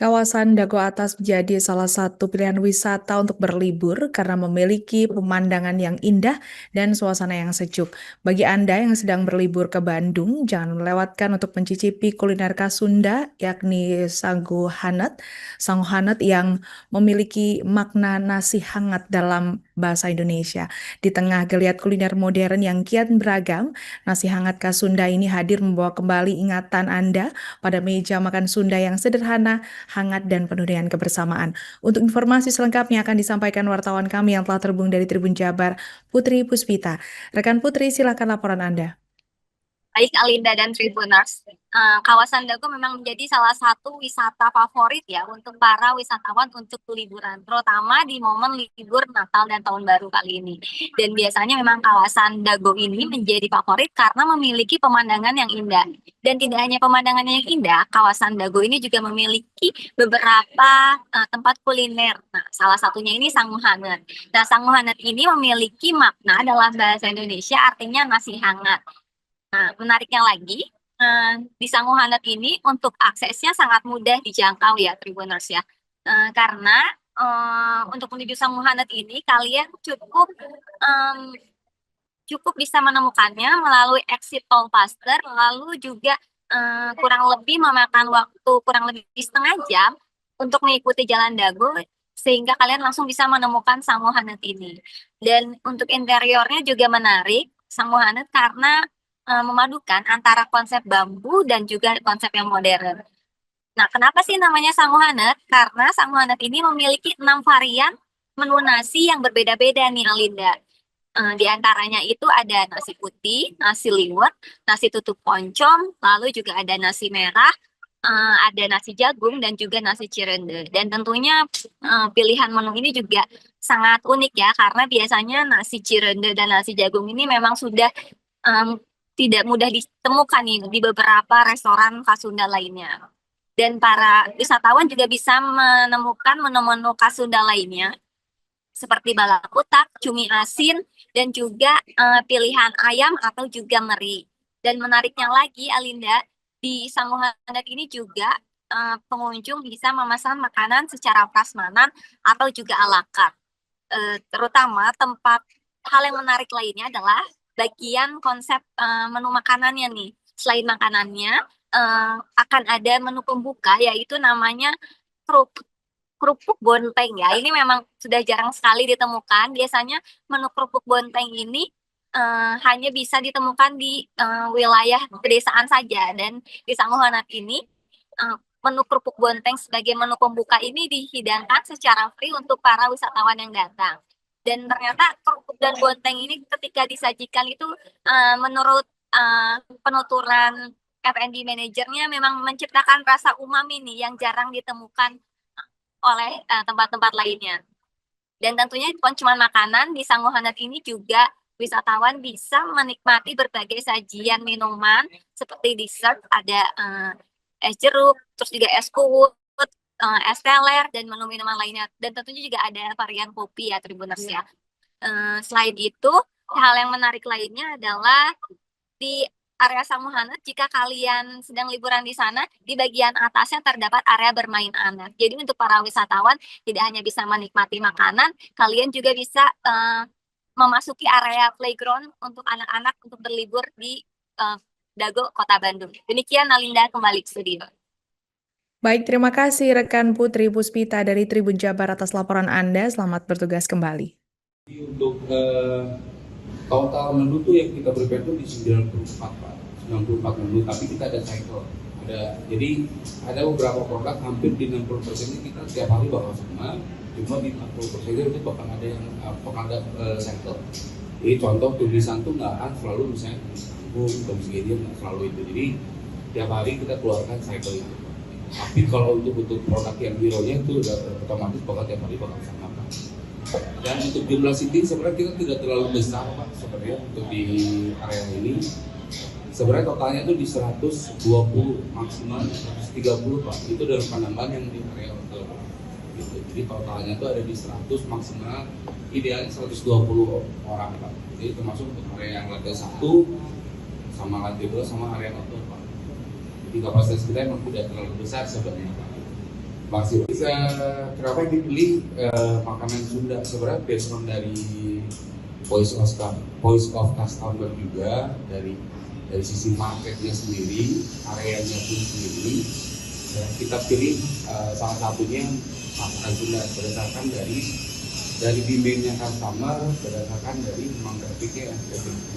Kawasan Dago Atas menjadi salah satu pilihan wisata untuk berlibur karena memiliki pemandangan yang indah dan suasana yang sejuk. Bagi Anda yang sedang berlibur ke Bandung, jangan melewatkan untuk mencicipi kuliner khas Sunda, yakni Sagu Hanet. Sagu Hanet yang memiliki makna nasi hangat dalam bahasa Indonesia. Di tengah geliat kuliner modern yang kian beragam, nasi hangat khas Sunda ini hadir membawa kembali ingatan Anda pada meja makan Sunda yang sederhana, hangat, dan penuh dengan kebersamaan. Untuk informasi selengkapnya akan disampaikan wartawan kami yang telah terhubung dari Tribun Jabar, Putri Puspita. Rekan Putri, silakan laporan Anda. Baik Alinda dan Tribuners, kawasan Dago memang menjadi salah satu wisata favorit ya untuk para wisatawan untuk liburan, terutama di momen libur Natal dan Tahun Baru kali ini. Dan biasanya memang kawasan Dago ini menjadi favorit karena memiliki pemandangan yang indah. Dan tidak hanya pemandangannya yang indah, kawasan Dago ini juga memiliki beberapa tempat kuliner. Nah, salah satunya ini Sangu Hanet. Nah, Sangu Hanet ini memiliki makna dalam bahasa Indonesia artinya nasi hangat. Nah, menariknya lagi, di Sangohanet ini untuk aksesnya sangat mudah dijangkau ya, Tribuners ya. Karena untuk menuju Sangohanet ini kalian cukup bisa menemukannya melalui exit tol Paster, lalu juga kurang lebih memakan waktu kurang lebih setengah jam untuk mengikuti Jalan Dago sehingga kalian langsung bisa menemukan Sangohanet ini. Dan untuk interiornya juga menarik Sangohanet karena memadukan antara konsep bambu dan juga konsep yang modern. Nah, kenapa sih namanya Sangohanet? Karena Sangohanet ini memiliki 6 varian menu nasi yang berbeda-beda nih, Alinda. Di antaranya itu ada nasi putih, nasi liwet, nasi tutuk oncom, lalu juga ada nasi merah, ada nasi jagung, dan juga nasi cirende. Dan tentunya pilihan menu ini juga sangat unik ya, karena biasanya nasi cirende dan nasi jagung ini memang sudah em, tidak mudah ditemukan nih di beberapa restoran khas Sunda lainnya. Dan para wisatawan juga bisa menemukan menu-menu khas Sunda lainnya seperti balakutak, cumi asin, dan juga pilihan ayam atau juga meri. Dan menariknya lagi, Alinda, di Sangohanet ini juga pengunjung bisa memesan makanan secara prasmanan atau juga ala carte. Terutama tempat hal yang menarik lainnya adalah bagian konsep menu makanannya nih. Selain makanannya, akan ada menu pembuka yaitu namanya kerupuk kerupuk bonteng ya. Ini memang sudah jarang sekali ditemukan. Biasanya menu kerupuk bonteng ini hanya bisa ditemukan di wilayah pedesaan saja. Dan di Sangohanet ini menu kerupuk bonteng sebagai menu pembuka ini dihidangkan secara free untuk para wisatawan yang datang. Dan ternyata kerupuk dan bonteng ini ketika disajikan itu menurut penuturan F&B manajernya memang menciptakan rasa umami nih yang jarang ditemukan oleh tempat-tempat lainnya. Dan tentunya bukan cuma makanan, di Sangohanet ini juga wisatawan bisa menikmati berbagai sajian minuman seperti dessert, ada es jeruk, terus juga es kuut, es teler, dan menu minuman lainnya. Dan tentunya juga ada varian kopi ya, Tribuners ya. Selain itu, hal yang menarik lainnya adalah di area Samuhanet, jika kalian sedang liburan di sana, di bagian atasnya terdapat area bermain anak. Jadi untuk para wisatawan tidak hanya bisa menikmati makanan, kalian juga bisa memasuki area playground untuk anak-anak untuk berlibur di Dago, Kota Bandung. Demikian Nalinda, kembali ke studio. Baik, terima kasih rekan Putri Puspita dari Tribun Jabar atas laporan Anda. Selamat bertugas kembali. Untuk total menu tuh yang kita prepare tuh di 94 Pak. 94 menu, tapi kita ada cycle. Jadi ada beberapa produk hampir di 60% ini kita setiap hari bakal sama, cuma di 40% itu bakal ada yang cycle. Jadi contoh tulisan tuh nggak akan selalu misalnya tulisan segini nggak selalu itu. Jadi tiap hari kita keluarkan cycle itu. Tapi kalau untuk produk yang hero-nya itu udah otomatis bakal tiap hari bakal sama Pak. Dan untuk jumlah seating sebenarnya kita tidak terlalu besar Pak sebenarnya untuk di area ini. Sebenarnya totalnya itu di 120 maksimal 130 Pak. Itu dalam pandangan yang di area hotel. Gitu. Jadi totalnya itu ada di 100 maksimal, idealnya 120 orang Pak. Jadi termasuk untuk area yang lantai 1 sama lantai 2 sama area hotel Pak. Jadi kapasitas kita memang tidak terlalu besar sebenarnya Pak. Masih kenapa yang dipilih makanan Sunda sebenarnya based on dari voice of customer juga, dari sisi marketnya sendiri, areanya pun sendiri. Ya, kita pilih salah satunya makanan Sunda berdasarkan dari demandnya customer, berdasarkan dari memang grafiknya.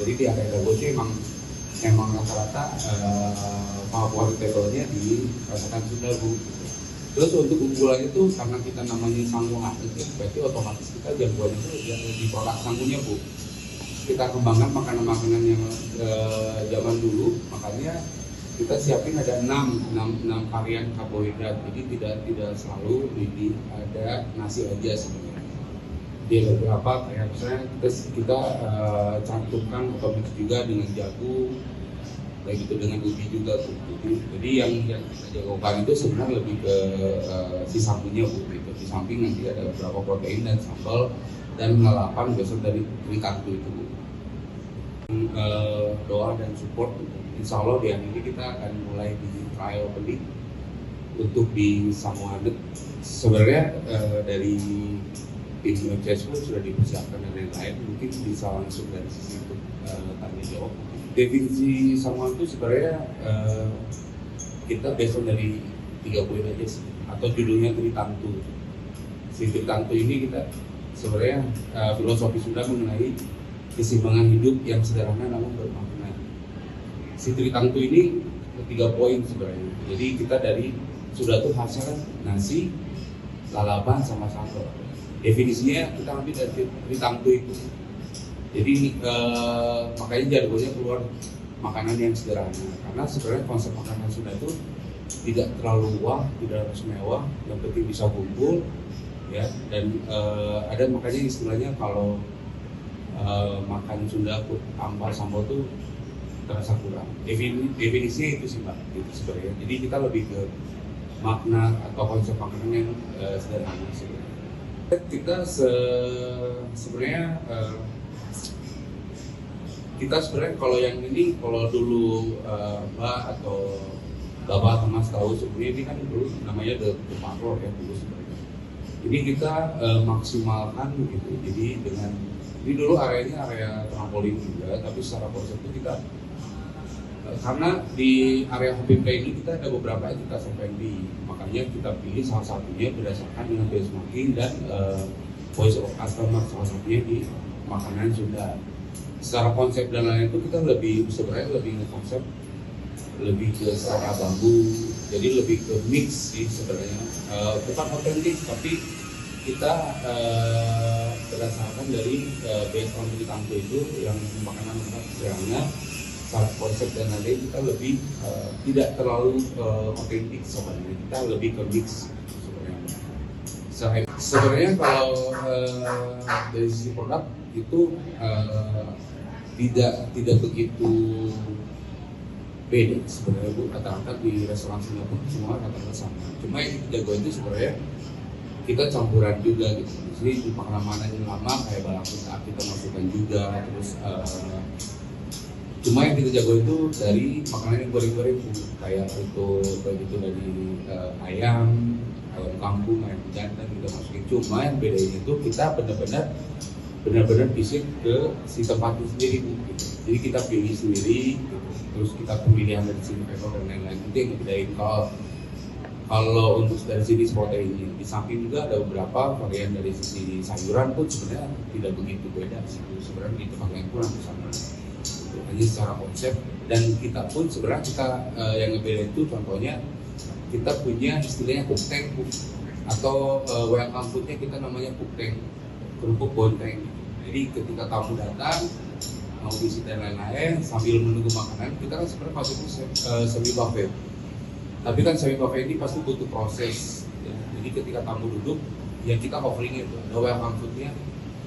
Jadi di area Dagoce emang rata-rata favorit table-nya di masakan Sunda, Bu. Terus untuk unggulannya itu karena kita namanya sanggup adat, ya, berarti otomatis kita jagoan itu di produk sanggunya, Bu. Kita kembangkan makanan-makanan yang zaman dulu, makanya kita siapin ada 6 varian karbohidrat. Jadi tidak selalu ini ada nasi aja sebenarnya. Di beberapa kayak misalnya kita cantumkan atau mix juga dengan jagung, baik itu dengan ubi juga, Bu. Jadi yang kita jagokan itu sebenarnya lebih ke si sambelnya, Bu. Gitu. Di samping nanti ada beberapa protein dan sambal dan lalapan besok dari trikantu itu, Bu. Doa dan support, insya Allah di hari ini kita akan mulai di trial opening untuk di Samuadet. Sebenarnya dari tim Chess pun sudah dipersiapkan dan lain-lain, mungkin bisa langsung dari sisi untuk tanya jawab. Definisi Samuadet itu sebenarnya kita based on dari 3 poin aja sih, atau judulnya Tritantu. Si Tritantu ini kita sebenarnya filosofi Sunda mengenai keseimbangan hidup yang sederhana namun bermakna. Si Tritantu ini 3 poin sebenarnya. Jadi kita dari Sunda tuh khasnya kan nasi, lalapan sama sambal. Definisinya kita ambil dari Tritantu itu. Jadi makanya jargonnya keluar makanan yang sederhana. Karena sebenarnya konsep makanan Sunda itu tidak terlalu wah, tidak harus mewah, yang penting bisa kumpul, ya. Dan ada makanya istilahnya kalau makan Sunda tanpa sambal tuh terasa kurang. Definisinya itu sih, Mbak, itu sebenarnya. Jadi kita lebih ke makna atau konsep makanan yang sederhana sebenarnya. Kita sebenarnya kalau yang ini, kalau dulu Mbak atau Bapak atau Mas tahu, sebenarnya ini kan dulu namanya The Parlor ya dulu sebenarnya. Ini kita maksimalkan gitu. Jadi ini dulu areanya area trampolin juga, tapi secara konsep itu kita karena di area Happy Play ini kita ada beberapa etika F&B, makanya kita pilih salah satunya berdasarkan dengan benchmarking dan voice of customer, salah satunya di makanan Sunda. Secara konsep dan lain itu kita sebenarnya lebih nge-konsep lebih ke secara bambu, jadi lebih ke mix sih sebenarnya, bukan otentik tapi kita berdasarkan dari based on Tritantu itu yang makanan sederhana. Saat konsep dan lain kita lebih tidak terlalu otentik sebenarnya, kita lebih ke mix sebenarnya. Sebenarnya kalau dari sisi produk itu tidak begitu beda sebenarnya, Bu. Rata-rata di restoran Singapura semua rata-rata sama. Cuma yang kita jago itu sebenarnya kita campuran juga gitu. Jadi makanan yang lama kayak balak kita masukkan juga, terus cuma yang kita jago itu dari makanan yang goreng-goreng, kayak itu dari ayam kampung, ayam jantan kita masukin. Cuma yang bedanya itu kita benar-benar visit ke si tempat itu sendiri, gitu. Jadi kita pilih sendiri, gitu. Terus kita pemilihan dari sini dan lain-lain. Itu yang bedain. Kalau untuk dari sini proteinnya, di samping juga ada beberapa varian dari sisi sayuran pun sebenarnya tidak begitu beda sih. Sebenarnya di tempat lain kurang sama. Hanya secara konsep, dan kita pun sebenarnya yang ngebeda itu contohnya kita punya istilahnya kukteng, atau welcome foodnya kita namanya kukteng, kerupuk bonteng. Jadi ketika tamu datang mau visit dan lain-lain sambil menunggu makanan, kita kan sebenarnya masuknya semi buffet. Tapi kan semi buffet ini pasti butuh proses, ya. Jadi ketika tamu duduk, ya kita offering itu ada welcome foodnya.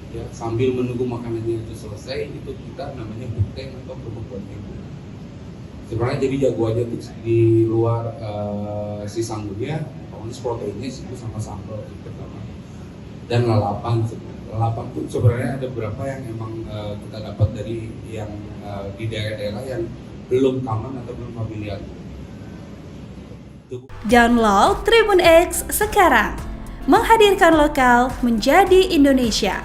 Ya, sambil menunggu makanannya itu selesai, itu kita namanya kukteng atau kerupuk bonteng. Sebenarnya jadi jagoannya itu di luar si sanggunya, pokoknya proteinnya itu sama sambal pertama. Dan lalapan pun sebenarnya ada beberapa yang emang kita dapat dari yang di daerah-daerah yang belum common atau belum familiar. Download Tribun X sekarang, menghadirkan lokal menjadi Indonesia.